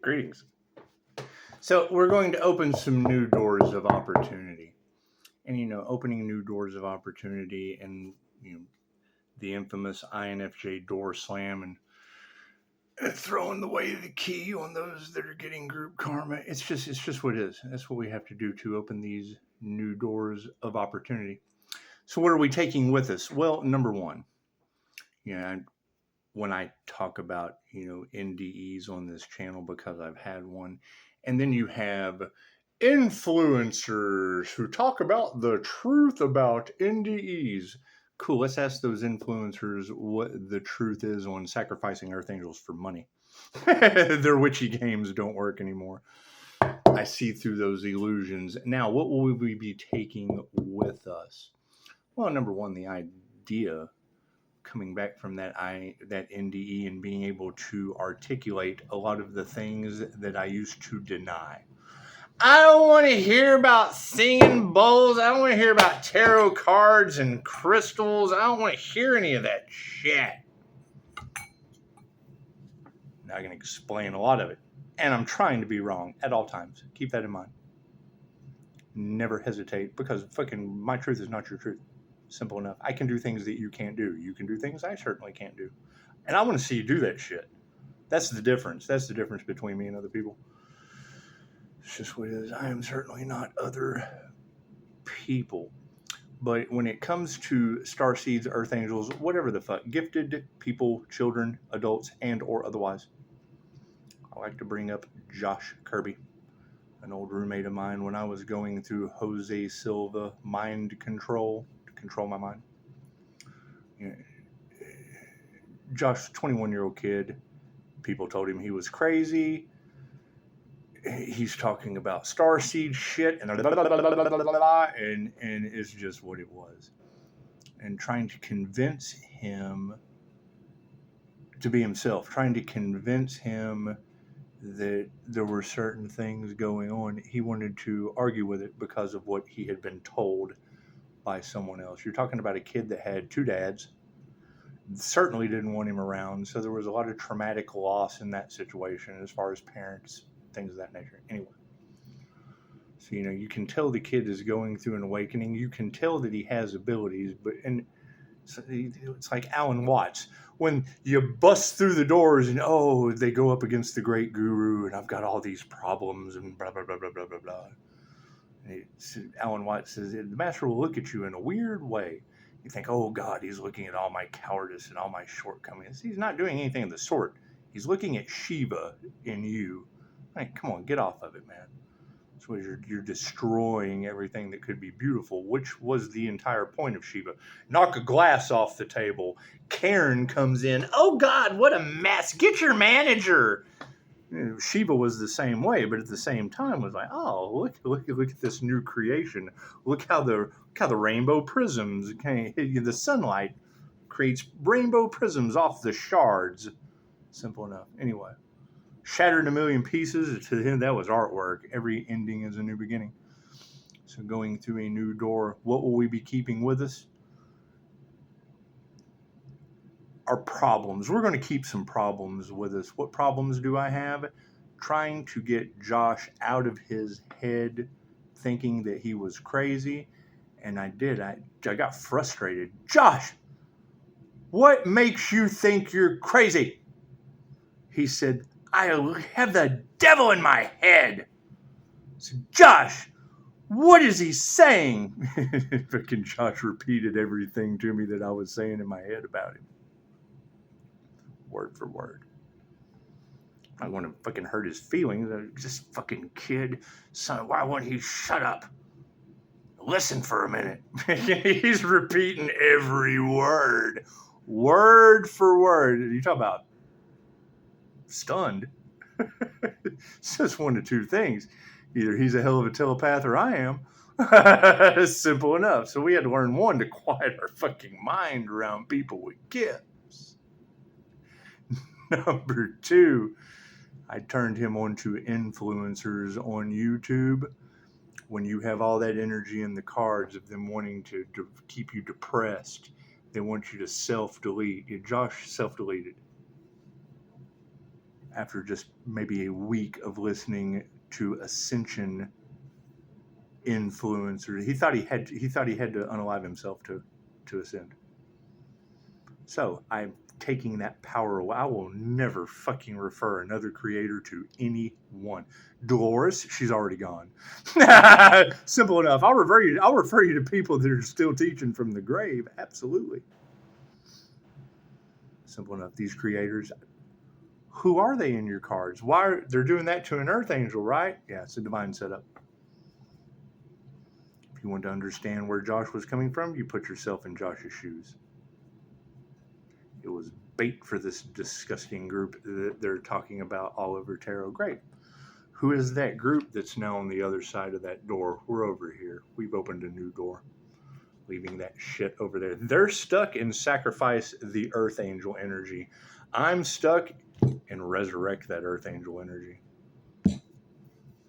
Greetings. So we're going to open some new doors of opportunity. And opening new doors of opportunity and the infamous INFJ door slam and throwing away the key on those that are getting group karma. It's just what it is. That's what we have to do to open these new doors of opportunity. So what are we taking with us? Well, number one, when I talk about, NDEs on this channel because I've had one. And then you have influencers who talk about the truth about NDEs. Cool, let's ask those influencers what the truth is on sacrificing Earth Angels for money. Their witchy games don't work anymore. I see through those illusions. Now, what will we be taking with us? Well, number one, the idea coming back from that NDE and being able to articulate a lot of the things that I used to deny. I don't want to hear about singing bowls. I don't want to hear about tarot cards and crystals. I don't want to hear any of that shit. Now I can explain a lot of it. And I'm trying to be wrong at all times. Keep that in mind. Never hesitate, because fucking my truth is not your truth. Simple enough. I can do things that you can't do. You can do things I certainly can't do. And I want to see you do that shit. That's the difference. That's the difference between me and other people. It's just what it is. I am certainly not other people. But when it comes to star seeds, earth angels, whatever the fuck, gifted people, children, adults, and or otherwise, I like to bring up Josh Kirby, an old roommate of mine when I was going through Jose Silva mind control to control my mind. Josh, 21-year-old kid, people told him he was crazy. He's talking about starseed shit and it's just what it was. And trying to convince him to be himself, trying to convince him that there were certain things going on. He wanted to argue with it because of what he had been told by someone else. You're talking about a kid that had two dads, certainly didn't want him around. So there was a lot of traumatic loss in that situation as far as parents, things of that nature. Anyway, so you can tell the kid is going through an awakening. You can tell that he has abilities, and it's like Alan Watts. When you bust through the doors and they go up against the great guru and I've got all these problems and blah blah blah blah blah blah blah. Alan Watts says the master will look at you in a weird way. You think, oh God, he's looking at all my cowardice and all my shortcomings. He's not doing anything of the sort. He's looking at Shiva in you. Like, come on, get off of it, man. So you're destroying everything that could be beautiful, which was the entire point of Shiva. Knock a glass off the table. Karen comes in. Oh God, what a mess! Get your manager. Shiva was the same way, but at the same time was like, oh, look at this new creation. Look how the rainbow prisms the sunlight creates rainbow prisms off the shards. Simple enough. Anyway, shattered in a million pieces. To him, that was artwork. Every ending is a new beginning. So going through a new door, what will we be keeping with us? Our problems. We're going to keep some problems with us. What problems do I have? Trying to get Josh out of his head, thinking that he was crazy. And I did. I got frustrated. Josh, what makes you think you're crazy? He said, I have the devil in my head. So, Josh, what is he saying? Fucking Josh repeated everything to me that I was saying in my head about him. Word for word. I want to fucking hurt his feelings. This fucking kid, son, why won't he shut up? Listen for a minute. He's repeating every word. Word for word. You talk about stunned. It's just one of two things. Either he's a hell of a telepath or I am. Simple enough. So we had to learn one, to quiet our fucking mind around people with gifts. Number two, I turned him on to influencers on YouTube. When you have all that energy in the cards of them wanting to keep you depressed, they want you to self-delete. Josh self-deleted. after just maybe a week of listening to Ascension influencers. He thought he had to unalive himself to ascend. So I'm taking that power away. I will never fucking refer another creator to anyone. Dolores, she's already gone. Simple enough. I'll refer you to people that are still teaching from the grave. Absolutely. Simple enough. These creators, who are they in your cards? Why they're doing that to an earth angel, right? Yeah, it's a divine setup. If you want to understand where Josh was coming from, you put yourself in Josh's shoes. It was bait for this disgusting group that they're talking about all over tarot. Great. Who is that group that's now on the other side of that door? We're over here. We've opened a new door, leaving that shit over there. They're stuck in sacrifice the earth angel energy. I'm stuck in resurrect that earth angel energy.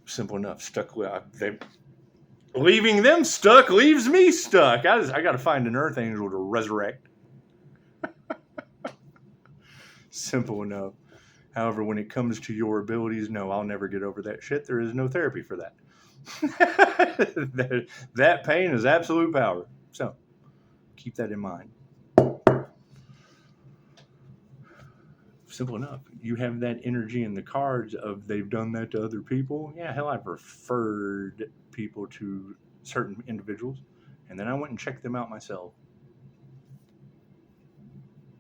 Simple enough. Stuck with leaving them stuck leaves me stuck. I got to find an earth angel to resurrect. Simple enough. However, when it comes to your abilities, no, I'll never get over that shit. There is no therapy for that. that pain is absolute power. So keep that in mind. Simple enough. You have that energy in the cards of they've done that to other people. Yeah, hell, I've referred people to certain individuals, and then I went and checked them out myself.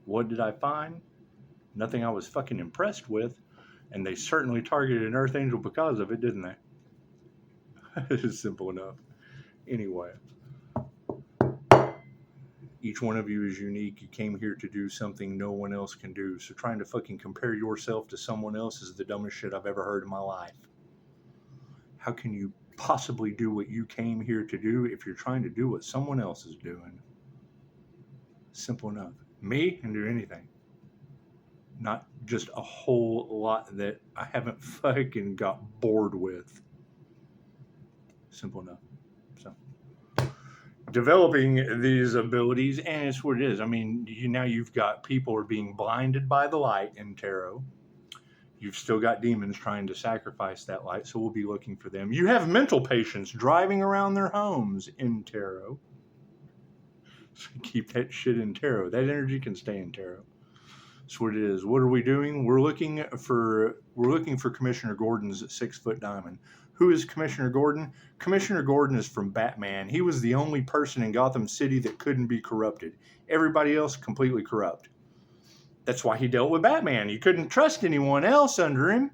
What did I find? Nothing I was fucking impressed with, and they certainly targeted an earth angel because of it, didn't they? It's simple enough. Anyway, each one of you is unique. You came here to do something no one else can do. So trying to fucking compare yourself to someone else is the dumbest shit I've ever heard in my life. How can you possibly do what you came here to do if you're trying to do what someone else is doing? Simple enough. Me can do anything. Not just a whole lot that I haven't fucking got bored with. Simple enough. So developing these abilities, and it's what it is. I mean, now you've got people are being blinded by the light in tarot. You've still got demons trying to sacrifice that light, so we'll be looking for them. You have mental patients driving around their homes in tarot. So keep that shit in tarot. That energy can stay in tarot. That's what it is. What are we doing? We're looking for Commissioner Gordon's 6-foot diamond. Who is Commissioner Gordon? Commissioner Gordon is from Batman. He was the only person in Gotham City that couldn't be corrupted. Everybody else completely corrupt. That's why he dealt with Batman. You couldn't trust anyone else under him.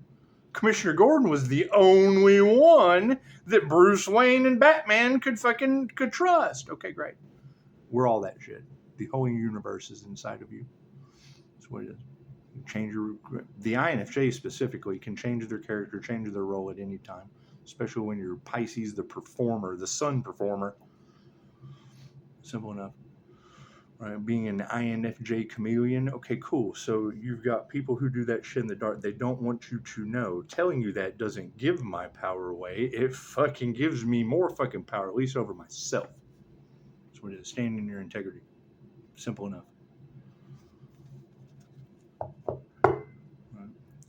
Commissioner Gordon was the only one that Bruce Wayne and Batman could trust. Okay, great. We're all that shit. The whole universe is inside of you. That's what it is. The INFJ specifically can change their character, change their role at any time, especially when you're Pisces, the performer, the sun performer. Simple enough. Right, being an INFJ chameleon. Okay, cool. So you've got people who do that shit in the dark. They don't want you to know. Telling you that doesn't give my power away. It fucking gives me more fucking power, at least over myself. That's what it is. Stand in your integrity. Simple enough.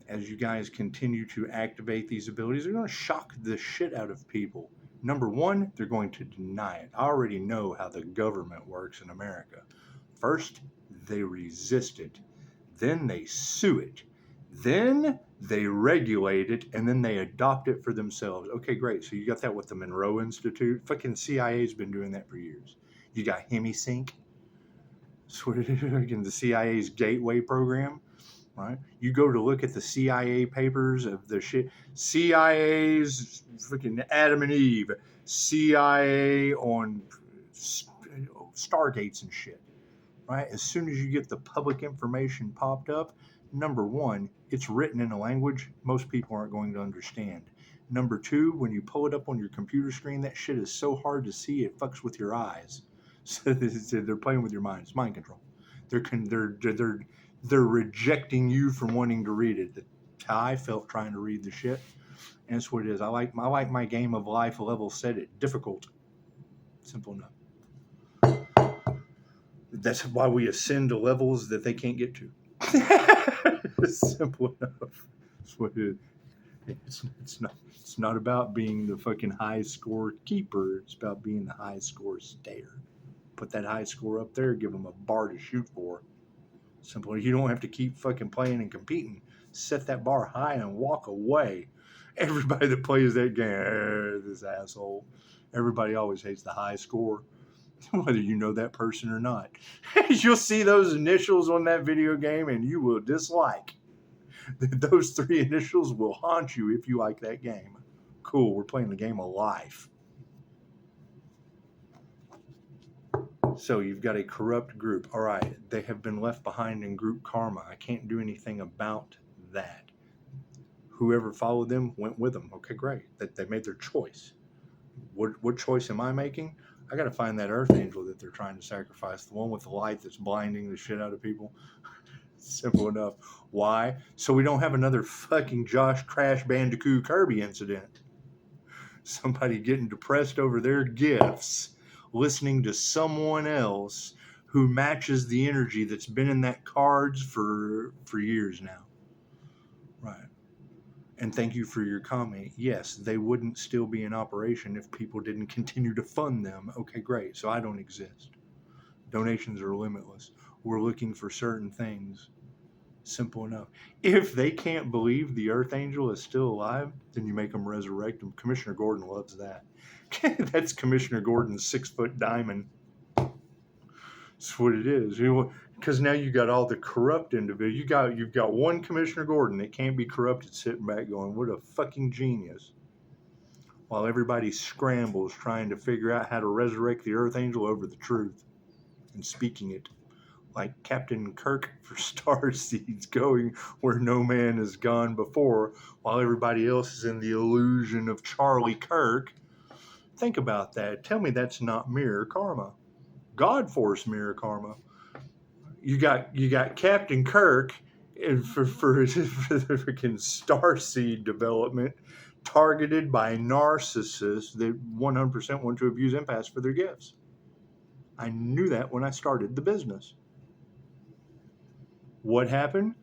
As you guys continue to activate these abilities, they're going to shock the shit out of people. Number one, they're going to deny it. I already know how the government works in America. First, they resist it. Then they sue it. Then they regulate it, and then they adopt it for themselves. Okay, great. So you got that with the Monroe Institute. Fucking CIA's been doing that for years. You got HemiSync. The CIA's Gateway program. Right? You go to look at the CIA papers of the shit. CIA's freaking Adam and Eve. CIA on Stargates and shit. Right? As soon as you get the public information popped up, number one, it's written in a language most people aren't going to understand. Number two, when you pull it up on your computer screen, that shit is so hard to see it fucks with your eyes. So they're playing with your mind. It's mind control. They're rejecting you from wanting to read it. That's how I felt trying to read the shit. And that's what it is. I like my game of life level set it difficult. Simple enough. That's why we ascend to levels that they can't get to. Simple enough. That's what it is. It's not about being the fucking high score keeper. It's about being the high score stayer. Put that high score up there, give them a bar to shoot for. Simple. You don't have to keep fucking playing and competing. Set that bar high and walk away. Everybody that plays that game, this asshole. Everybody always hates the high score, whether you know that person or not. You'll see those initials on that video game and you will dislike. Those 3 initials will haunt you if you like that game. Cool, we're playing the game of life. So you've got a corrupt group. All right, they have been left behind in group karma. I can't do anything about that. Whoever followed them went with them. Okay, great. They made their choice. What choice am I making? I got to find that earth angel that they're trying to sacrifice, the one with the light that's blinding the shit out of people. Simple enough. Why? So we don't have another fucking Josh Crash Bandicoot Kirby incident. Somebody getting depressed over their gifts, listening to someone else who matches the energy that's been in that cards for years now. Right. And thank you for your comment. Yes, they wouldn't still be in operation if people didn't continue to fund them. Okay, great. So I don't exist. Donations are limitless. We're looking for certain things. Simple enough. If they can't believe the Earth Angel is still alive, then you make them resurrect him. Commissioner Gordon loves that. That's Commissioner Gordon's 6-foot diamond. That's what it is. Because now you got all the corrupt individuals. You've got one Commissioner Gordon that can't be corrupted, sitting back going, "What a fucking genius!" While everybody scrambles trying to figure out how to resurrect the Earth Angel over the truth and speaking it, like Captain Kirk for Starseeds, going where no man has gone before, while everybody else is in the illusion of Charlie Kirk. Think about that. Tell me that's not mirror karma. God force mirror karma. You got Captain Kirk for the freaking starseed development targeted by narcissists that 100% want to abuse empaths for their gifts. I knew that when I started the business. What happened?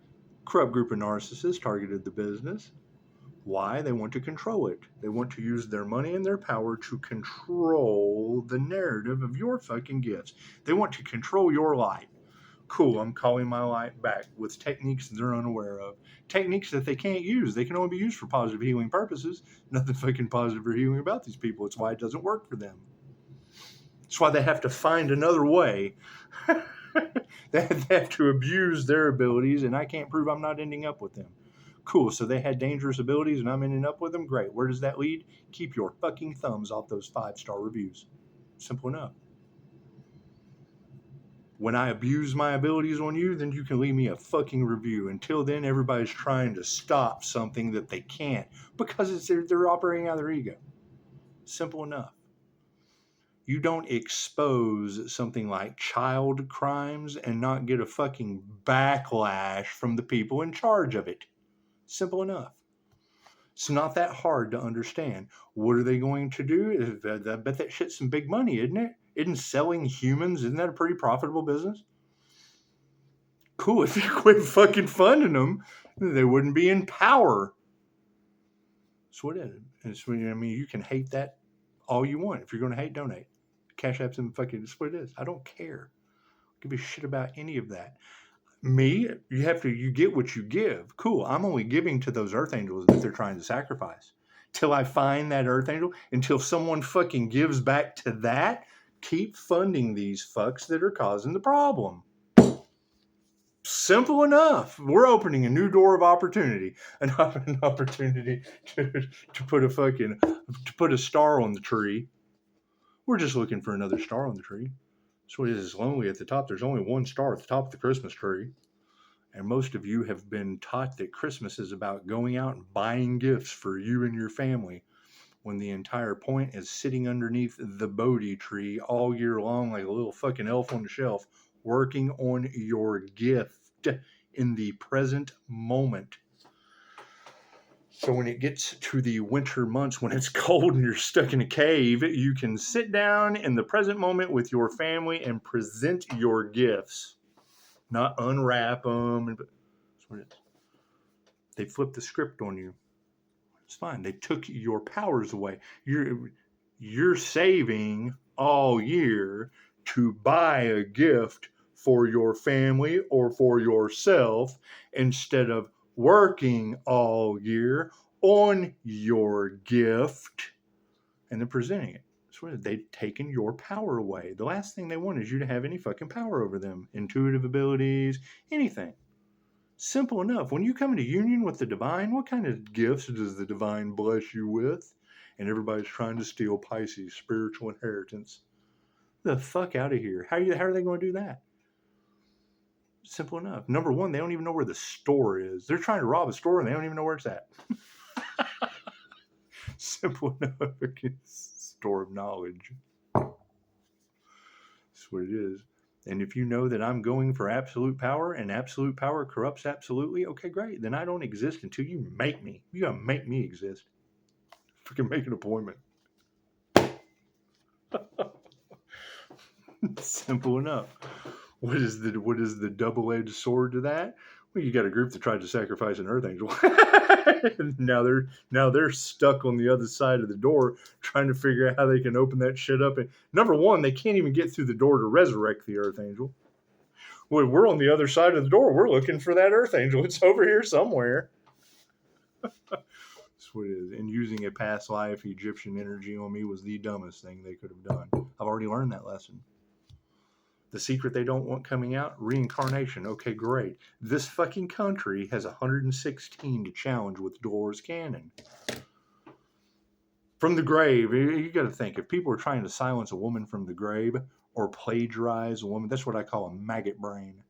Corrupt group of narcissists targeted the business. Why? They want to control it. They want to use their money and their power to control the narrative of your fucking gifts. They want to control your light. Cool, I'm calling my light back with techniques they're unaware of. Techniques that they can't use. They can only be used for positive healing purposes. Nothing fucking positive or healing about these people. It's why it doesn't work for them. It's why they have to find another way. They have to abuse their abilities, and I can't prove I'm not ending up with them. Cool, so they had dangerous abilities and I'm ending up with them? Great. Where does that lead? Keep your fucking thumbs off those 5-star reviews. Simple enough. When I abuse my abilities on you, then you can leave me a fucking review. Until then, everybody's trying to stop something that they can't because they're operating out of their ego. Simple enough. You don't expose something like child crimes and not get a fucking backlash from the people in charge of it. Simple enough. It's not that hard to understand. What are they going to do? I bet that shit's some big money, isn't it? Isn't selling humans, isn't that a pretty profitable business? Cool, if you quit fucking funding them, they wouldn't be in power. That's what it is. You can hate that all you want. If you're going to hate, donate. Cash App's in fucking, that's what it is. I don't care. I don't give a shit about any of that. Me, you get what you give. Cool, I'm only giving to those earth angels that they're trying to sacrifice. Till I find that earth angel, until someone fucking gives back to that, keep funding these fucks that are causing the problem. Simple enough. We're opening a new door of opportunity. An opportunity to put a star on the tree. We're just looking for another star on the tree. That's what it is. It's lonely at the top. There's only one star at the top of the Christmas tree. And most of you have been taught that Christmas is about going out and buying gifts for you and your family, when the entire point is sitting underneath the Bodhi tree all year long like a little fucking elf on the shelf, working on your gift in the present moment. So when it gets to the winter months, when it's cold and you're stuck in a cave, you can sit down in the present moment with your family and present your gifts. Not unwrap them. That's what it is. They flipped the script on you. It's fine. They took your powers away. You're saving all year to buy a gift for your family or for yourself instead of working all year on your gift and then presenting it. So they've taken your power away. The last thing they want is you to have any fucking power over them. Intuitive abilities, anything. Simple enough. When you come into union with the divine, what kind of gifts does the divine bless you with? And everybody's trying to steal Pisces, spiritual inheritance. The fuck out of here. How are they going to do that? Simple enough. Number one, they don't even know where the store is. They're trying to rob a store and they don't even know where it's at. Simple enough. Store of knowledge. That's what it is. And if you know that I'm going for absolute power and absolute power corrupts absolutely, okay, great. Then I don't exist until you make me. You gotta make me exist. Freaking make an appointment. Simple enough. What is the double-edged sword to that? Well, you got a group that tried to sacrifice an earth angel. now they're stuck on the other side of the door trying to figure out how they can open that shit up. And number one, they can't even get through the door to resurrect the earth angel. Well, we're on the other side of the door. We're looking for that earth angel. It's over here somewhere. That's what it is. And using a past life Egyptian energy on me was the dumbest thing they could have done. I've already learned that lesson. The secret they don't want coming out? Reincarnation. Okay, great. This fucking country has 116 to challenge with Dolores Cannon. From the grave, you got to think, if people are trying to silence a woman from the grave or plagiarize a woman, that's what I call a maggot brain.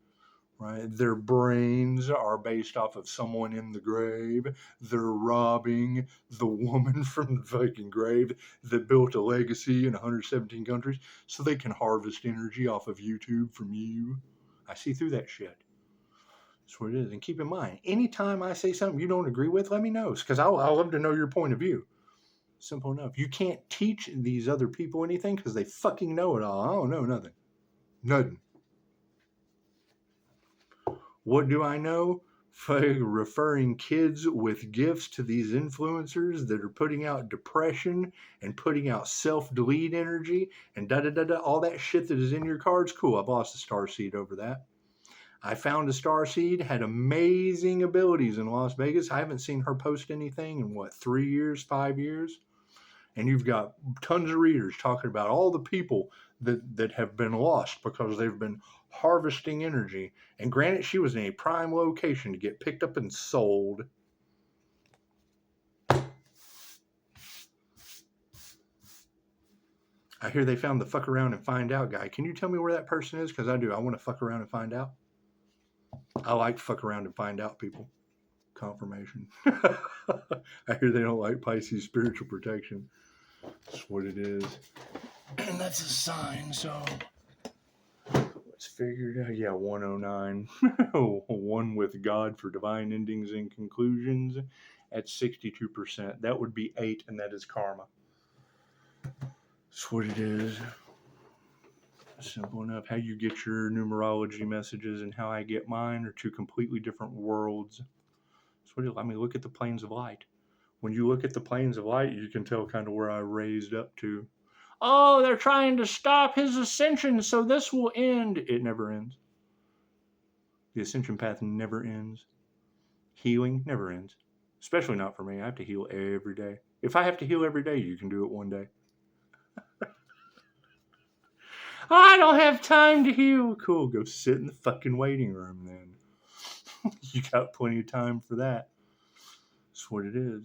Right? Their brains are based off of someone in the grave. They're robbing the woman from the fucking grave that built a legacy in 117 countries so they can harvest energy off of YouTube from you. I see through that shit. That's what it is. And keep in mind, anytime I say something you don't agree with, let me know, because I'll love to know your point of view. Simple enough. You can't teach these other people anything because they fucking know it all. I don't know nothing. Nothing. What do I know? Referring kids with gifts to these influencers that are putting out depression and putting out self-delete energy and da-da-da-da, all that shit that is in your cards. Cool, I've lost a starseed over that. I found a starseed, had amazing abilities in Las Vegas. I haven't seen her post anything in, 3 years, 5 years? And you've got tons of readers talking about all the people that have been lost because they've been harvesting energy. And granted, she was in a prime location to get picked up and sold. I hear they found the fuck around and find out guy. Can you tell me where that person is? Because I do. I want to fuck around and find out. I like fuck around and find out people. Confirmation. I hear they don't like Pisces spiritual protection. That's what it is. And that's a sign, so let's figure it out. Yeah, 109. One with God for divine endings and conclusions at 62%. That would be 8, and that is karma. That's what it is. Simple enough. How you get your numerology messages and how I get mine are two completely different worlds. That's what it is. I mean, look at the planes of light. When you look at the planes of light, you can tell kind of where I raised up to. Oh, they're trying to stop his ascension, so this will end. It never ends. The ascension path never ends. Healing never ends. Especially not for me. I have to heal every day. If I have to heal every day, you can do it one day. I don't have time to heal. Cool, go sit in the fucking waiting room then. You got plenty of time for that. That's what it is.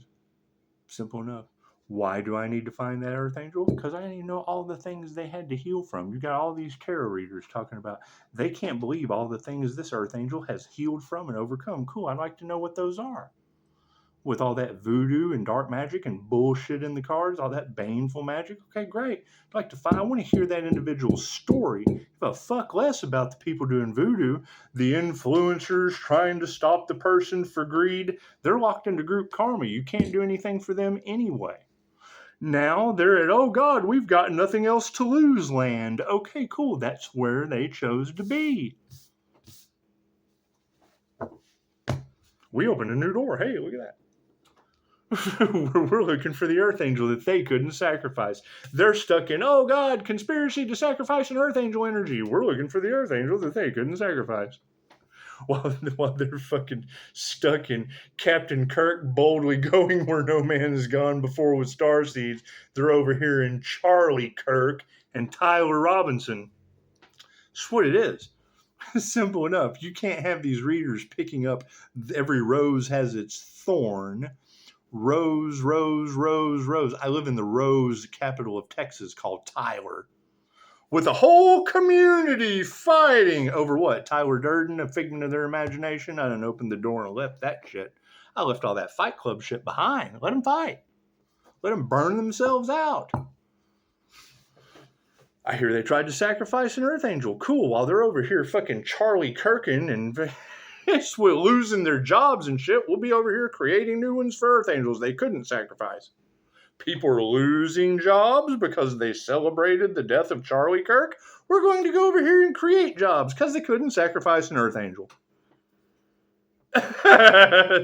Simple enough. Why do I need to find that earth angel? Because I need to know all the things they had to heal from. You got all these tarot readers talking about they can't believe all the things this earth angel has healed from and overcome. Cool, I'd like to know what those are. With all that voodoo and dark magic and bullshit in the cards, all that baneful magic. Okay, great. I'd like to find. I want to hear that individual's story. Give a fuck less about the people doing voodoo, the influencers trying to stop the person for greed. They're locked into group karma. You can't do anything for them anyway. Now they're at, oh God, we've got nothing else to lose land. Okay, cool. That's where they chose to be. We opened a new door. Hey, look at that. We're looking for the earth angel that they couldn't sacrifice. They're stuck in, oh God, conspiracy to sacrifice an earth angel energy. We're looking for the earth angel that they couldn't sacrifice. While they're fucking stuck in Captain Kirk boldly going where no man has gone before with starseeds, they're over here in Charlie Kirk and Tyler Robinson. That's what it is. Simple enough. You can't have these readers picking up every rose has its thorn. Rose, rose, rose, rose. I live in the rose capital of Texas called Tyler, with a whole community fighting over what? Tyler Durden, a figment of their imagination? I done opened the door and left that shit. I left all that Fight Club shit behind. Let them fight. Let them burn themselves out. I hear they tried to sacrifice an earth angel. Cool, while they're over here fucking Charlie Kirkin and losing their jobs and shit, we'll be over here creating new ones for earth angels they couldn't sacrifice. People are losing jobs because they celebrated the death of Charlie Kirk. We're going to go over here and create jobs because they couldn't sacrifice an earth angel.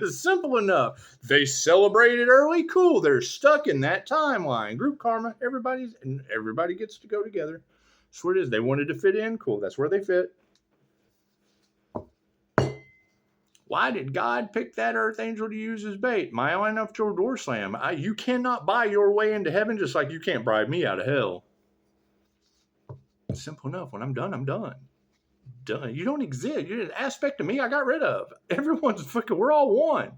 Simple enough. They celebrated early. Cool. They're stuck in that timeline. Group karma. Everybody gets to go together. That's what it is. They wanted to fit in. Cool. That's where they fit. Why did God pick that earth angel to use as bait? My line up your door slam. You cannot buy your way into heaven just like you can't bribe me out of hell. Simple enough. When I'm done, I'm done. Done. You don't exist. You're an aspect of me I got rid of. Everyone's fucking, we're all one.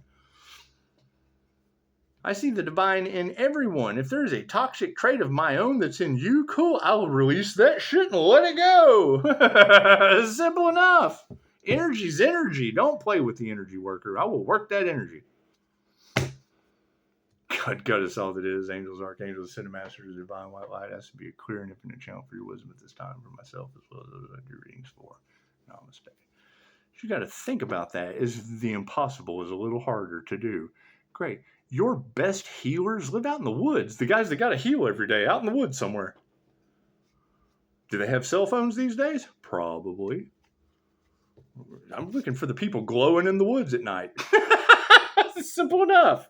I see the divine in everyone. If there's a toxic trait of my own that's in you, cool, I'll release that shit and let it go. Simple enough. Energy's energy. Don't play with the energy worker. I will work that energy. God us all that is. Angels, archangels, ascended masters, divine white light has to be a clear and infinite channel for your wisdom at this time for myself as well as those I do readings for. Namaste. You got to think about that. Is the impossible is a little harder to do. Great. Your best healers live out in the woods. The guys that got to heal every day out in the woods somewhere. Do they have cell phones these days? Probably. I'm looking for the people glowing in the woods at night. Simple enough.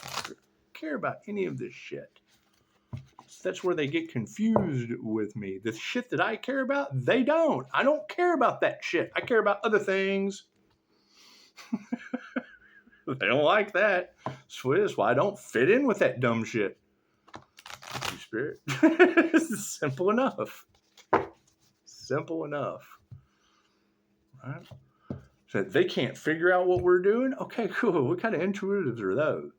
I don't care about any of this shit. That's where they get confused with me. The shit that I care about, they don't. I don't care about that shit. I care about other things. They don't like that. That's why I don't fit in with that dumb shit. Spirit. Simple enough. Simple enough. Right? So they can't figure out what we're doing? Okay, cool. What kind of intuitives are those?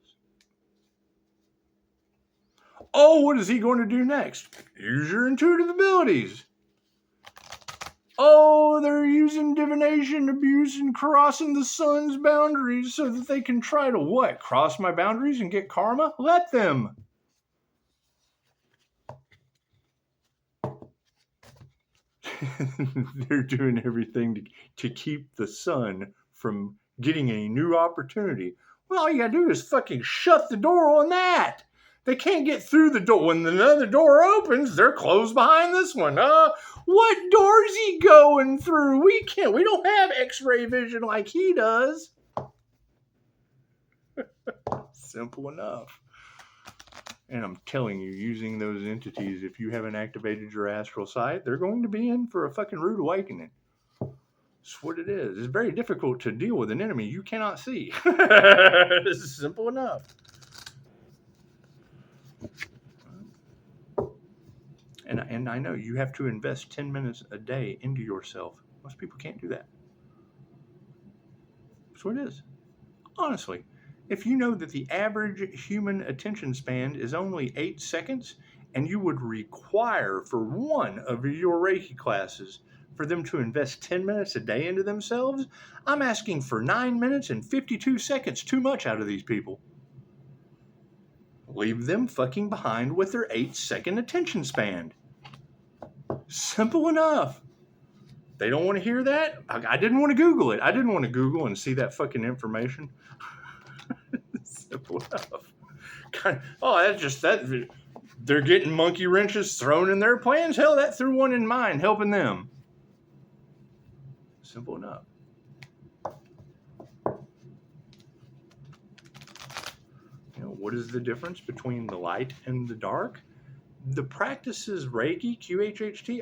Oh, what is he going to do next? Use your intuitive abilities. Oh, they're using divination, abuse, and crossing the sun's boundaries so that they can try to what? Cross my boundaries and get karma? Let them. They're doing everything to keep the sun from getting a new opportunity. Well, all you gotta do is fucking shut the door on that. They can't get through the door. When another door opens, they're closed behind this one. What door is he going through? We don't have x-ray vision like he does. Simple enough. And I'm telling you, using those entities, if you haven't activated your astral sight, they're going to be in for a fucking rude awakening. That's what it is. It's very difficult to deal with an enemy you cannot see. It's simple enough. And I know you have to invest 10 minutes a day into yourself. Most people can't do that. That's what it is. Honestly. If you know that the average human attention span is only 8 seconds, and you would require for one of your Reiki classes for them to invest 10 minutes a day into themselves, I'm asking for 9 minutes and 52 seconds too much out of these people. Leave them fucking behind with their 8-second attention span. Simple enough. They don't want to hear that? I didn't want to Google it. I didn't want to Google and see that fucking information. Simple enough. That's just that. They're getting monkey wrenches thrown in their plans. Hell, that threw one in mine, helping them. Simple enough. What is the difference between the light and the dark? The practices Reiki, QHHT.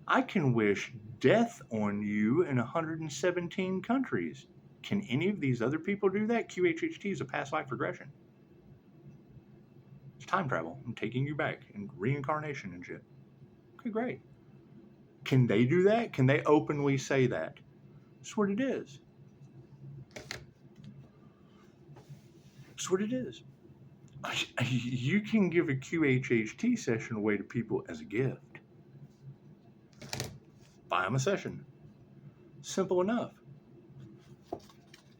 I can wish death on you in 117 countries. Can any of these other people do that? QHHT is a past life regression. It's time travel. I'm taking you back and reincarnation and shit. Okay, great. Can they do that? Can they openly say that? That's what it is. That's what it is. You can give a QHHT session away to people as a gift. Buy them a session. Simple enough.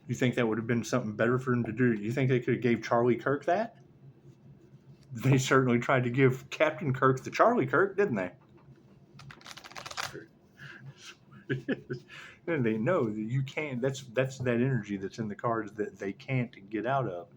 You think that would have been something better for him to do? You think they could have gave Charlie Kirk that? They certainly tried to give Captain Kirk the Charlie Kirk, didn't they? And they know that you can't. That's that energy that's in the cards that they can't get out of.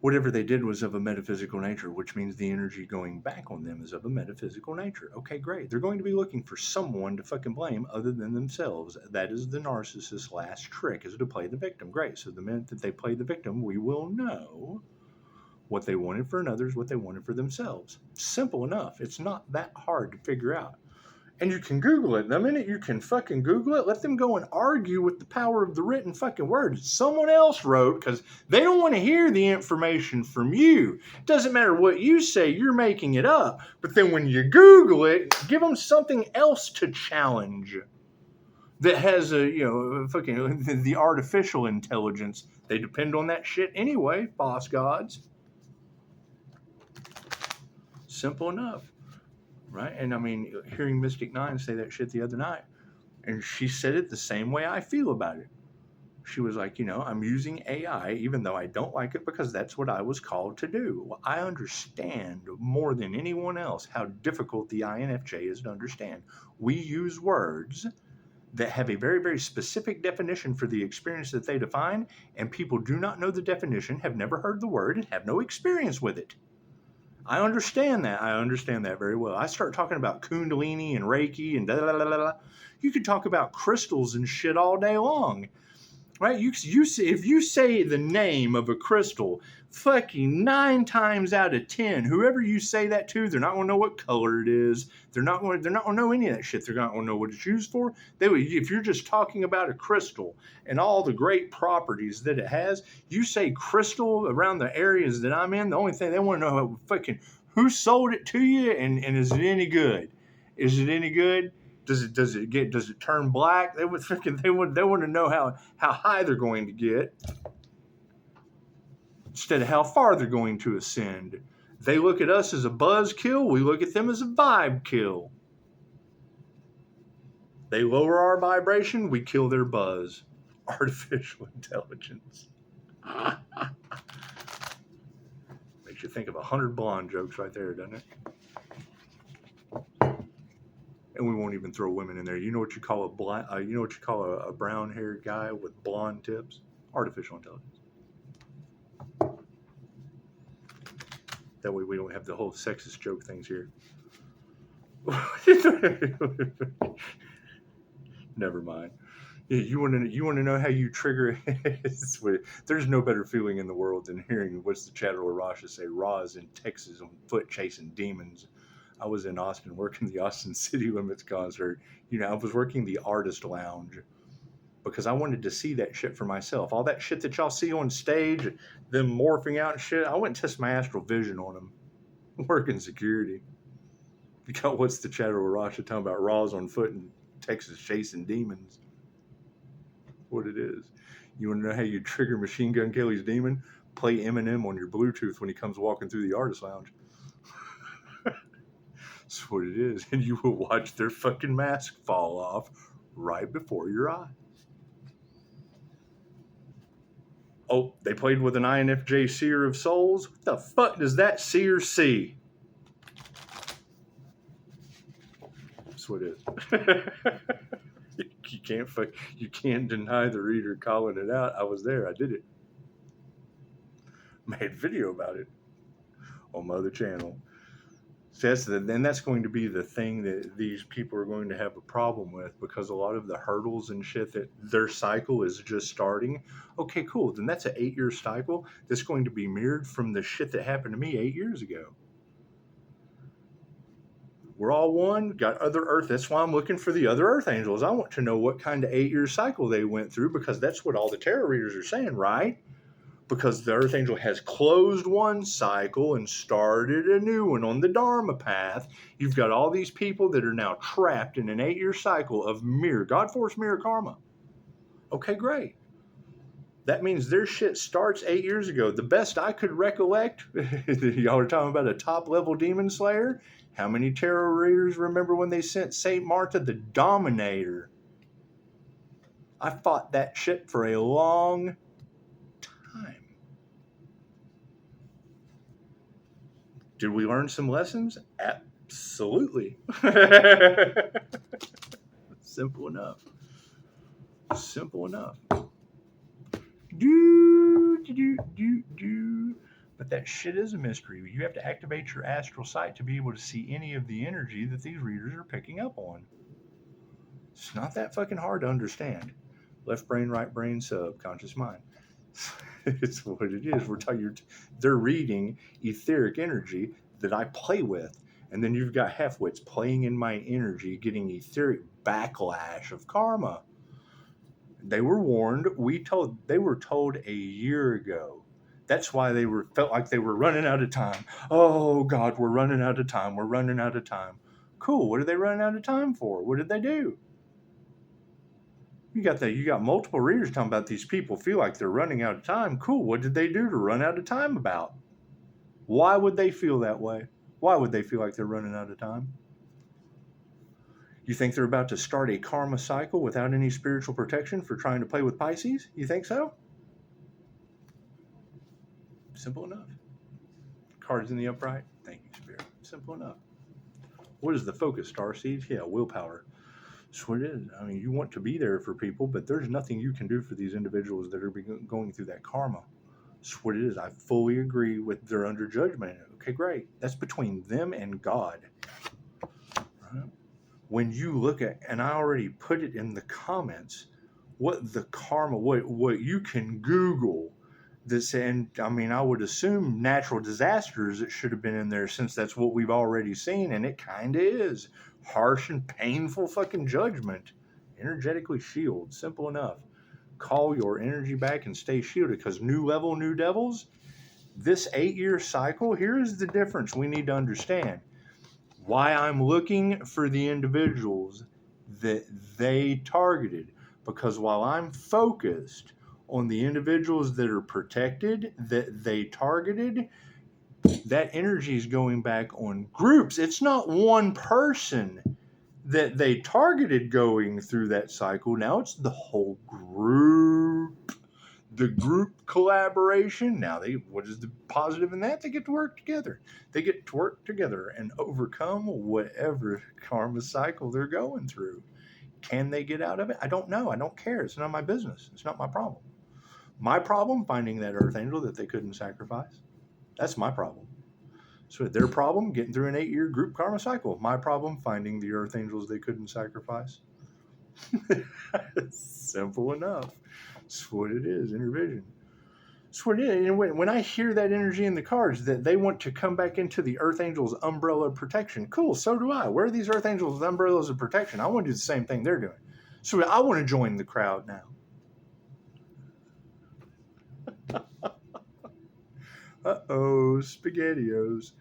Whatever they did was of a metaphysical nature, which means the energy going back on them is of a metaphysical nature. Okay, great. They're going to be looking for someone to fucking blame other than themselves. That is the narcissist's last trick, is to play the victim. Great. So the minute that they play the victim, we will know what they wanted for others, what they wanted for themselves. Simple enough. It's not that hard to figure out. And you can Google it. The minute you can fucking Google it, let them go and argue with the power of the written fucking word someone else wrote, because they don't want to hear the information from you. It doesn't matter what you say, you're making it up. But then when you Google it, give them something else to challenge that has fucking the artificial intelligence. They depend on that shit anyway, boss gods. Simple enough. Right? And I mean, hearing Mystic 9 say that shit the other night, and she said it the same way I feel about it. She was like, I'm using AI, even though I don't like it, because that's what I was called to do. Well, I understand more than anyone else how difficult the INFJ is to understand. We use words that have a very, very specific definition for the experience that they define, and people do not know the definition, have never heard the word, and have no experience with it. I understand that. I understand that very well. I start talking about Kundalini and Reiki and da-da-da-da-da. You could talk about crystals and shit all day long, right? You say, if you say the name of a crystal, fucking 9 times out of 10, whoever you say that to, they're not going to know what color it is. They're not going to know any of that shit. They're not going to know what it's used for. If you're just talking about a crystal and all the great properties that it has, you say crystal around the areas that I'm in, the only thing they want to know fucking who sold it to you and is it any good? Is it any good? Does it turn black? They want to know how high they're going to get instead of how far they're going to ascend. They look at us as a buzz kill. We look at them as a vibe kill. They lower our vibration. We kill their buzz. Artificial intelligence. Makes you think of 100 blonde jokes right there, doesn't it? And we won't even throw women in there. You know what you call a brown-haired guy with blonde tips? Artificial intelligence. That way we don't have the whole sexist joke things here. Never mind. You want to know how you trigger it? There's no better feeling in the world than hearing what's the Chatter Rasha say. Ra is in Texas on foot chasing demons. I was in Austin working the Austin City Limits concert. I was working the artist lounge because I wanted to see that shit for myself. All that shit that y'all see on stage, them morphing out and shit, I went and test my astral vision on them. Working security. Because what's the Chatter Rasha talking about? Ra's on foot in Texas chasing demons. What it is. You want to know how you trigger Machine Gun Kelly's demon? Play Eminem on your Bluetooth when he comes walking through the artist lounge. That's what it is. And you will watch their fucking mask fall off right before your eyes. Oh, they played with an INFJ Seer of Souls? What the fuck does that seer see? That's what it is. You can't deny the reader calling it out. I was there. I did it. Made a video about it on my other channel. So that's going to be the thing that these people are going to have a problem with, because a lot of the hurdles and shit that their cycle is just starting. Okay, cool. Then that's an 8-year cycle that's going to be mirrored from the shit that happened to me 8 years ago. We're all one, got other Earth. That's why I'm looking for the other Earth angels. I want to know what kind of 8-year cycle they went through, because that's what all the tarot readers are saying, right? Because the Earth Angel has closed one cycle and started a new one on the Dharma path. You've got all these people that are now trapped in an 8-year cycle of God force mirror karma. Okay, great. That means their shit starts 8 years ago. The best I could recollect, y'all are talking about a top level demon slayer. How many tarot readers remember when they sent Saint Martha the Dominator? I fought that shit for a long time. Did we learn some lessons? Absolutely. Simple enough. Simple enough. But that shit is a mystery. You have to activate your astral sight to be able to see any of the energy that these readers are picking up on. It's not that fucking hard to understand. Left brain, right brain, subconscious mind. It's what it is. They're reading etheric energy that I play with. And then you've got half-wits playing in my energy, getting etheric backlash of karma. They were warned. They were told a year ago. That's why felt like they were running out of time. Oh God, we're running out of time. We're running out of time. Cool. What are they running out of time for? What did they do? You got multiple readers talking about these people feel like they're running out of time. Cool. What did they do to run out of time about? Why would they feel that way? Why would they feel like they're running out of time? You think they're about to start a karma cycle without any spiritual protection for trying to play with Pisces? You think so? Simple enough. Cards in the upright. Thank you, Spirit. Simple enough. What is the focus, starseeds? Yeah, willpower. That's what it is. I mean, you want to be there for people, but there's nothing you can do for these individuals that are going through that karma. That's what it is. I fully agree with they're under judgment. Okay, great. That's between them and God. Right? When you look at, and I already put it in the comments, what the karma, what you can Google this, and I mean, I would assume natural disasters, it should have been in there, since that's what we've already seen, and it kind of is. Harsh and painful fucking judgment. Energetically shield. Simple enough. Call your energy back and stay shielded, because new level, new devils, this 8-year cycle, here is the difference we need to understand. Why I'm looking for the individuals that they targeted. Because while I'm focused on the individuals that are protected, that they targeted, that energy is going back on groups. It's not one person that they targeted going through that cycle. Now it's the whole group. The group collaboration. Now what is the positive in that? They get to work together. They get to work together and overcome whatever karma cycle they're going through. Can they get out of it? I don't know. I don't care. It's not my business. It's not my problem. My problem, finding that earth angel that they couldn't sacrifice. That's my problem. So their problem, getting through an 8-year group karma cycle. My problem, finding the earth angels they couldn't sacrifice. Simple enough. That's what it is, intervision. That's what it is. And when I hear that energy in the cards, that they want to come back into the earth angels' umbrella of protection. Cool, so do I. Where are these earth angels' umbrellas of protection? I want to do the same thing they're doing. So I want to join the crowd now. Uh-oh, SpaghettiOs.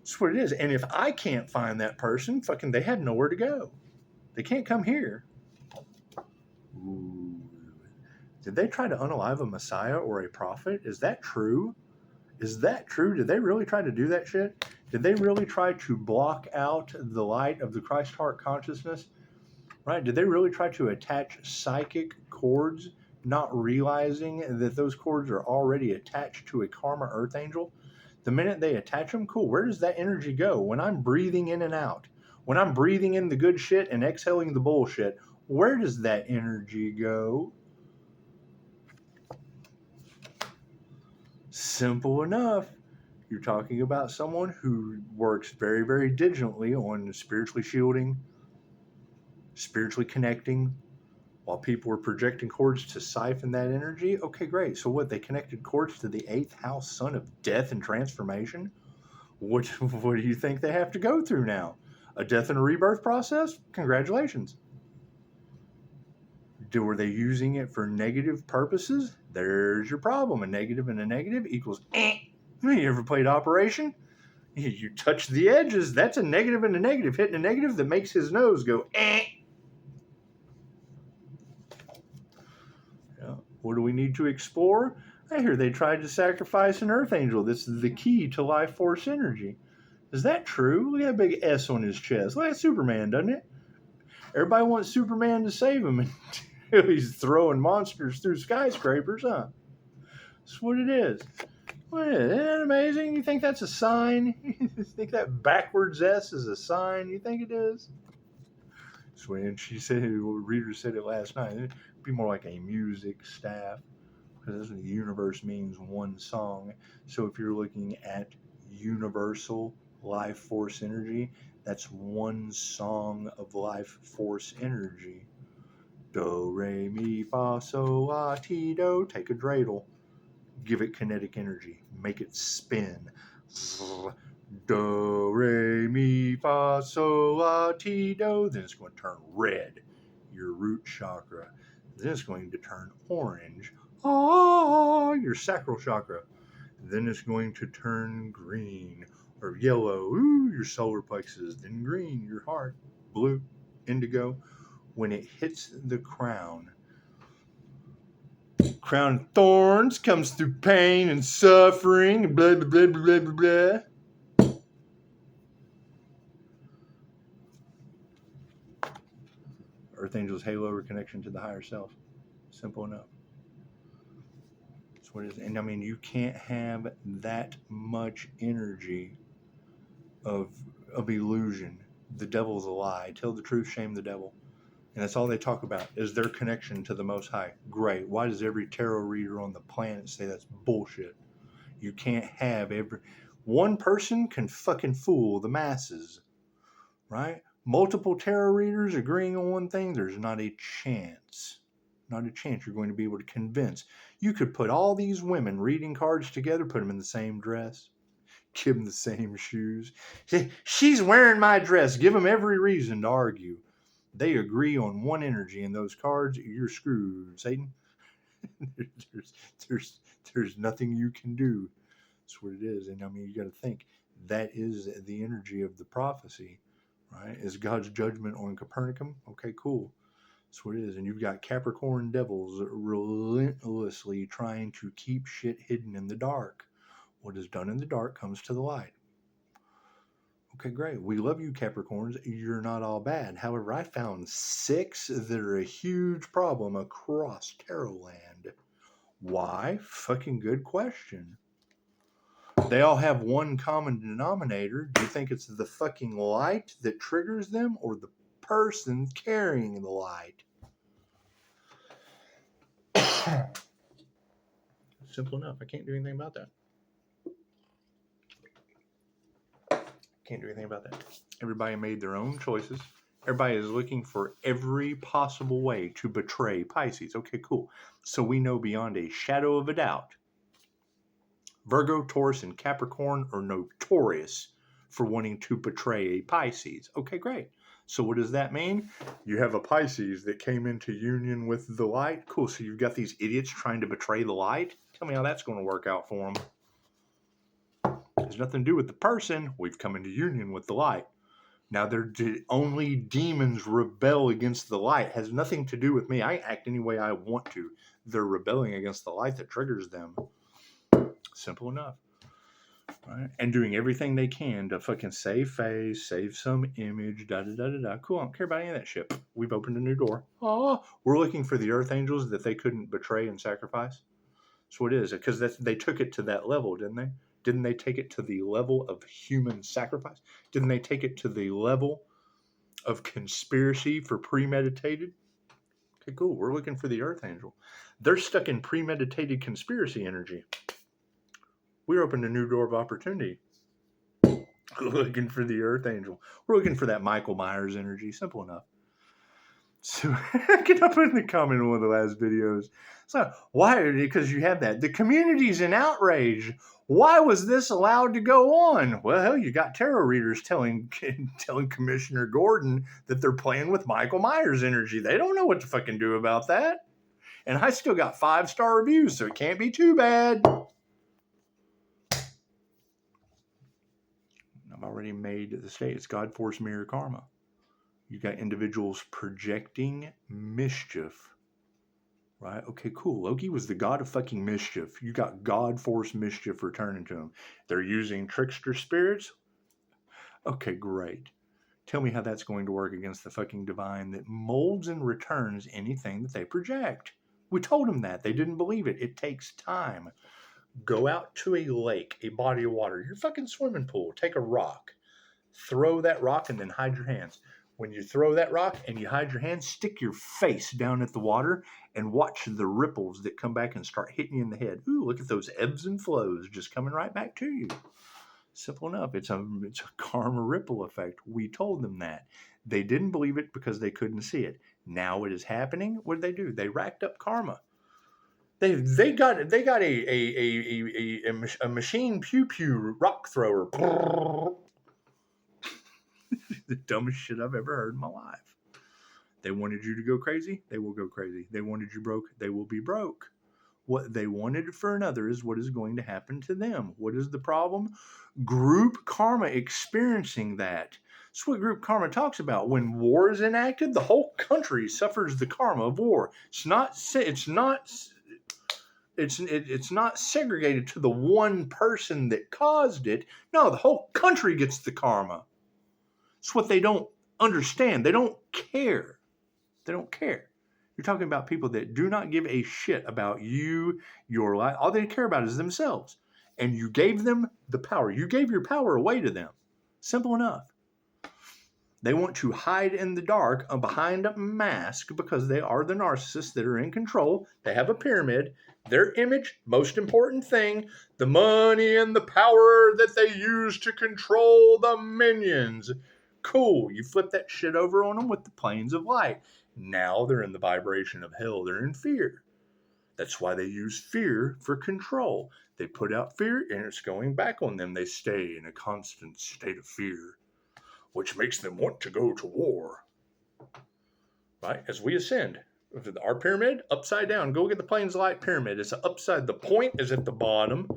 That's what it is. And if I can't find that person, fucking they have nowhere to go. They can't come here. Ooh. Did they try to unalive a Messiah or a prophet? Is that true? Is that true? Did they really try to do that shit? Did they really try to block out the light of the Christ heart consciousness? Right? Did they really try to attach psychic cords, not realizing that those cords are already attached to a karma earth angel? The minute they attach them, cool, where does that energy go? When I'm breathing in and out, when I'm breathing in the good shit and exhaling the bullshit, where does that energy go? Simple enough. You're talking about someone who works very, very diligently on spiritually shielding, spiritually connecting, while people were projecting cords to siphon that energy. Okay, great. So what? They connected cords to the eighth house sun of death and transformation. What do you think they have to go through now? A death and a rebirth process? Congratulations. Were they using it for negative purposes? There's your problem. A negative and a negative equals eh. You ever played Operation? You touch the edges. That's a negative and a negative. Hitting a negative that makes his nose go eh. Yeah. What do we need to explore? I hear they tried to sacrifice an earth angel. This is the key to life force energy. Is that true? Look at that big S on his chest. Look at Superman, doesn't it? Everybody wants Superman to save him until he's throwing monsters through skyscrapers, huh? That's what it is. What, isn't that amazing? You think that's a sign? You think that backwards S is a sign? You think it is? So when she said, the reader said it last night, it'd be more like a music staff, because the universe means one song. So if you're looking at universal life force energy, that's one song of life force energy. Do, re, mi, fa, sol, la, ti, do. Take a dreidel. Give it kinetic energy. Make it spin. Do, re, mi, fa, sol, la, ti, do. Then it's going to turn red, your root chakra. Then it's going to turn orange, your sacral chakra. Then it's going to turn green or yellow, your solar plexus. Then green, your heart. Blue, indigo. When it hits the crown of thorns comes through pain and suffering, blah, blah, blah, blah, blah, blah. Earth Angel's halo or connection to the higher self. Simple enough. That's what it is. And I mean, you can't have that much energy of illusion. The devil's a lie. Tell the truth, shame the devil. And that's all they talk about is their connection to the Most High. Great. Why does every tarot reader on the planet say that's bullshit? You can't have one person can fucking fool the masses, right? Multiple tarot readers agreeing on one thing, there's not a chance. Not a chance you're going to be able to convince. You could put all these women reading cards together, put them in the same dress, give them the same shoes. She's wearing my dress. Give them every reason to argue. They agree on one energy in those cards. You're screwed, Satan. there's nothing you can do. That's what it is. And I mean, you got to think that is the energy of the prophecy, right? Is God's judgment on Copernicum? Okay, cool. That's what it is. And you've got Capricorn devils relentlessly trying to keep shit hidden in the dark. What is done in the dark comes to the light. Okay, great. We love you, Capricorns. You're not all bad. However, I found 6 that are a huge problem across Tarot land. Why? Fucking good question. They all have one common denominator. Do you think it's the fucking light that triggers them or the person carrying the light? Simple enough. I can't do anything about that. Can't do anything about that. Everybody made their own choices. Everybody is looking for every possible way to betray Pisces. Okay, cool. So we know beyond a shadow of a doubt, Virgo, Taurus, and Capricorn are notorious for wanting to betray a Pisces. Okay, great. So what does that mean? You have a Pisces that came into union with the light. Cool. So you've got these idiots trying to betray the light. Tell me how that's going to work out for them. It has nothing to do with the person. We've come into union with the light. Now, only demons rebel against the light. It has nothing to do with me. I act any way I want to. They're rebelling against the light that triggers them. Simple enough. Right? And doing everything they can to fucking save face, save some image, da-da-da-da-da. Cool, I don't care about any of that shit. We've opened a new door. Oh, we're looking for the Earth Angels that they couldn't betray and sacrifice. That's what it is. Because they took it to that level, didn't they? Didn't they take it to the level of human sacrifice? Didn't they take it to the level of conspiracy for premeditated? Okay, cool. We're looking for the Earth Angel. They're stuck in premeditated conspiracy energy. We opened a new door of opportunity. Looking for the Earth Angel. We're looking for that Michael Myers energy. Simple enough. So get up in the comment in one of the last videos. So why? Because you have that. The community's in outrage. Why was this allowed to go on? Well, hell, you got tarot readers telling Commissioner Gordon that they're playing with Michael Myers energy. They don't know what to fucking do about that. And I still got 5-star reviews, so it can't be too bad. I've already made the state. It's God, force, mirror, karma. You got individuals projecting mischief, right? Okay, cool. Loki was the god of fucking mischief. You got God, force, mischief returning to him. They're using trickster spirits. Okay, great. Tell me how that's going to work against the fucking divine that molds and returns anything that they project. We told them that. They didn't believe it. It takes time. Go out to a lake, a body of water, your fucking swimming pool. Take a rock. Throw that rock and then hide your hands. When you throw that rock and you hide your hands, stick your face down at the water and watch the ripples that come back and start hitting you in the head. Ooh, look at those ebbs and flows just coming right back to you. Simple enough. It's a karma ripple effect. We told them that. They didn't believe it because they couldn't see it. Now it is happening. What did they do? They racked up karma. They got a machine pew rock thrower. The dumbest shit I've ever heard in my life. They wanted you to go crazy, they will go crazy. They wanted you broke, they will be broke. What they wanted for another is what is going to happen to them. What is the problem? Group karma experiencing that. That's what group karma talks about. When war is enacted, the whole country suffers the karma of war. It's not segregated to the one person that caused it. No, the whole country gets the karma. It's what they don't understand. They don't care. They don't care. You're talking about people that do not give a shit about you, your life. All they care about is themselves. And you gave them the power. You gave your power away to them. Simple enough. They want to hide in the dark behind a mask because they are the narcissists that are in control. They have a pyramid. Their image, most important thing, the money and the power that they use to control the minions. Cool. You flip that shit over on them with the planes of light. Now they're in the vibration of hell. They're in fear. That's why they use fear for control. They put out fear and it's going back on them. They stay in a constant state of fear, which makes them want to go to war. Right? As we ascend. Our pyramid, upside down. Go get the planes of light pyramid. It's upside. The point is at the bottom.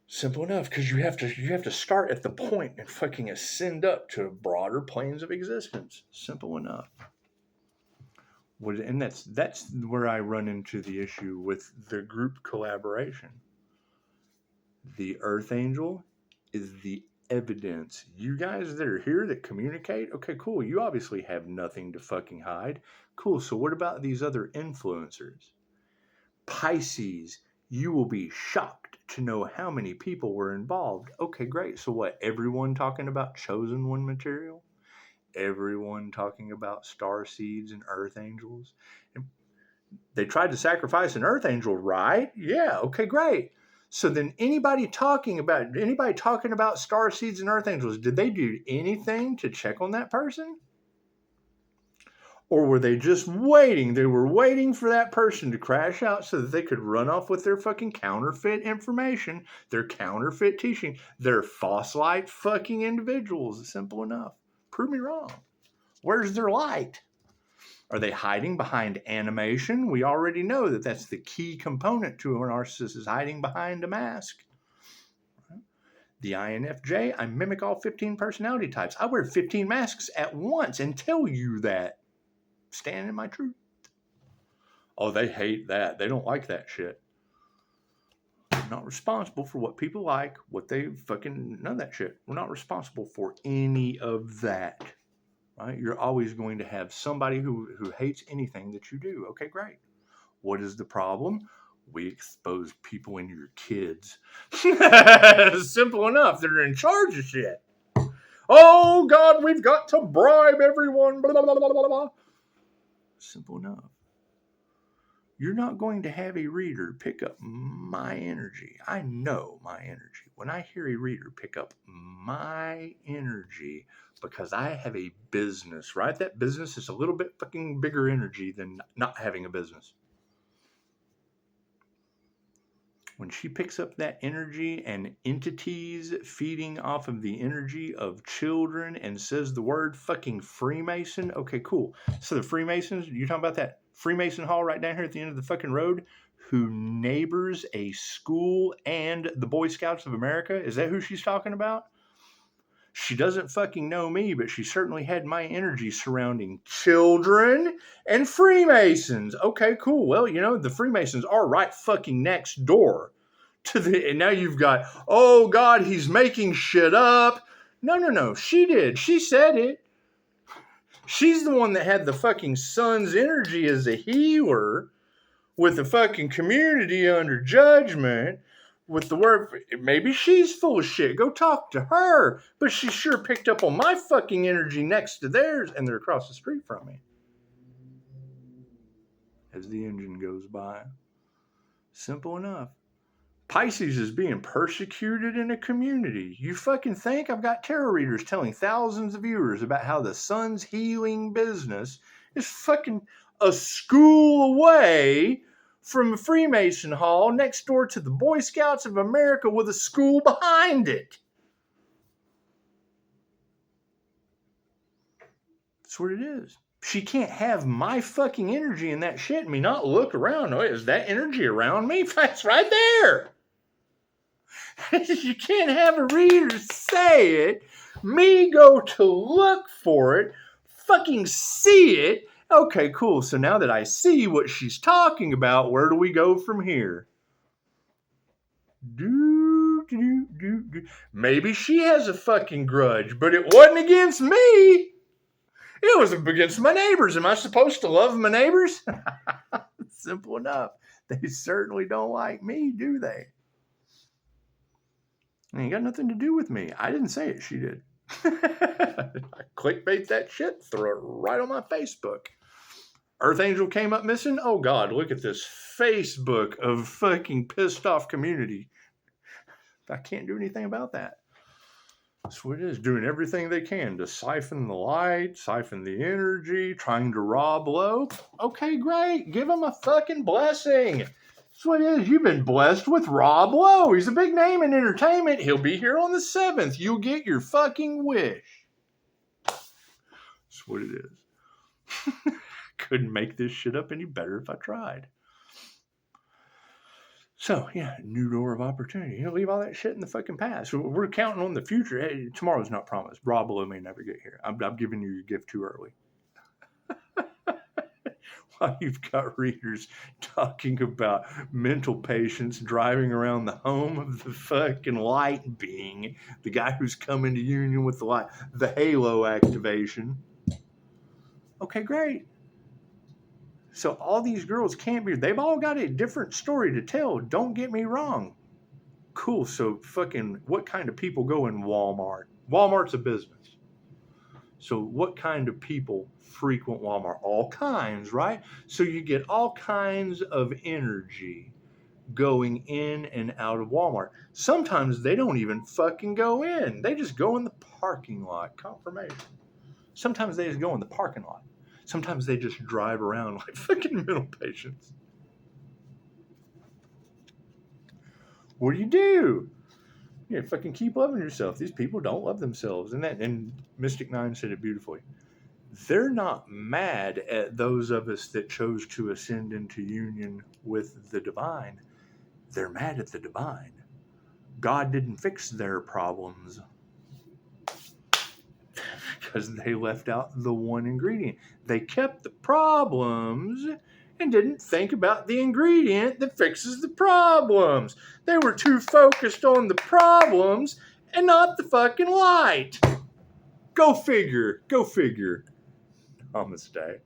Simple enough, because you have to start at the point and fucking ascend up to broader planes of existence. Simple enough. And that's where I run into the issue with the group collaboration. The Earth Angel is the evidence. You guys that are here that communicate, okay, cool. You obviously have nothing to fucking hide. Cool. So what about these other influencers? Pisces, you will be shocked to know how many people were involved. Okay, great. So what? Everyone talking about chosen one material? Everyone talking about star seeds and earth angels? And they tried to sacrifice an earth angel, right? Yeah. Okay, great. So then anybody talking about star seeds and earth angels, did they do anything to check on that person? Or were they just waiting? They were waiting for that person to crash out so that they could run off with their fucking counterfeit information, their counterfeit teaching. They're fossilite fucking individuals. Simple enough. Prove me wrong. Where's their light? Are they hiding behind animation? We already know that that's the key component to a narcissist, is hiding behind a mask. The INFJ, I mimic all 15 personality types. I wear 15 masks at once and tell you that. Stand in my truth. Oh, they hate that. They don't like that shit. I'm not responsible for what people like, what they fucking, none of that shit. We're not responsible for any of that. Right? You're always going to have somebody who hates anything that you do. Okay, great. What is the problem? We expose people in your kids. Simple enough. They're in charge of shit. Oh, God, we've got to bribe everyone. Blah, blah, blah, blah, blah. Simple enough. You're not going to have a reader pick up my energy. I know my energy. When I hear a reader pick up my energy, because I have a business, right? That business is a little bit fucking bigger energy than not having a business. When she picks up that energy and entities feeding off of the energy of children and says the word fucking Freemason, okay, cool. So the Freemasons, you talking about that Freemason Hall right down here at the end of the fucking road, who neighbors a school and the Boy Scouts of America? Is that who she's talking about? She doesn't fucking know me, but she certainly had my energy surrounding children and Freemasons. Okay, cool. Well, the Freemasons are right fucking next door to and now you've got, oh God, he's making shit up. No. She did. She said it. She's the one that had the fucking sun's energy as a healer with the fucking community under judgment. With the word, maybe she's full of shit. Go talk to her. But she sure picked up on my fucking energy next to theirs, and they're across the street from me. As the engine goes by. Simple enough. Pisces is being persecuted in a community. You fucking think? I've got tarot readers telling thousands of viewers about how the sun's healing business is fucking a school away from a Freemason Hall next door to the Boy Scouts of America with a school behind it. That's what it is. She can't have my fucking energy in that shit and me not look around. Oh, is that energy around me? That's right there. You can't have a reader say it, me go to look for it, fucking see it. Okay, cool. So now that I see what she's talking about, where do we go from here? Maybe she has a fucking grudge, but it wasn't against me. It was against my neighbors. Am I supposed to love my neighbors? Simple enough. They certainly don't like me, do they? It ain't got nothing to do with me. I didn't say it. She did. I clickbait that shit, throw it right on my Facebook. Earth Angel came up missing. Oh God, look at this Facebook of fucking pissed off community. I can't do anything about that. That's what it is. Doing everything they can to siphon the light, siphon the energy, trying to rob low. Okay, great. Give them a fucking blessing. That's what it is. You've been blessed with Rob Lowe. He's a big name in entertainment. He'll be here on the 7th. You'll get your fucking wish. That's what it is. Couldn't make this shit up any better if I tried. So, yeah, new door of opportunity. Leave all that shit in the fucking past. We're counting on the future. Hey, tomorrow's not promised. Rob Lowe may never get here. I'm giving you your gift too early. While you've got readers talking about mental patients driving around the home of the fucking light being, the guy who's come into union with the light, the halo activation. Okay, great. So all these girls can't be, they've all got a different story to tell. Don't get me wrong. Cool. So fucking what kind of people go in Walmart? Walmart's a business. So what kind of people frequent Walmart? All kinds, right? So you get all kinds of energy going in and out of Walmart. Sometimes they don't even fucking go in. They just go in the parking lot. Confirmation. Sometimes they just go in the parking lot. Sometimes they just drive around like fucking mental patients. What do? Yeah, fucking keep loving yourself. These people don't love themselves. And Mystic Nine said it beautifully. They're not mad at those of us that chose to ascend into union with the divine. They're mad at the divine. God didn't fix their problems because they left out the one ingredient. They kept the problems and didn't think about the ingredient that fixes the problems. They were too focused on the problems and not the fucking light. Go figure. Namaste.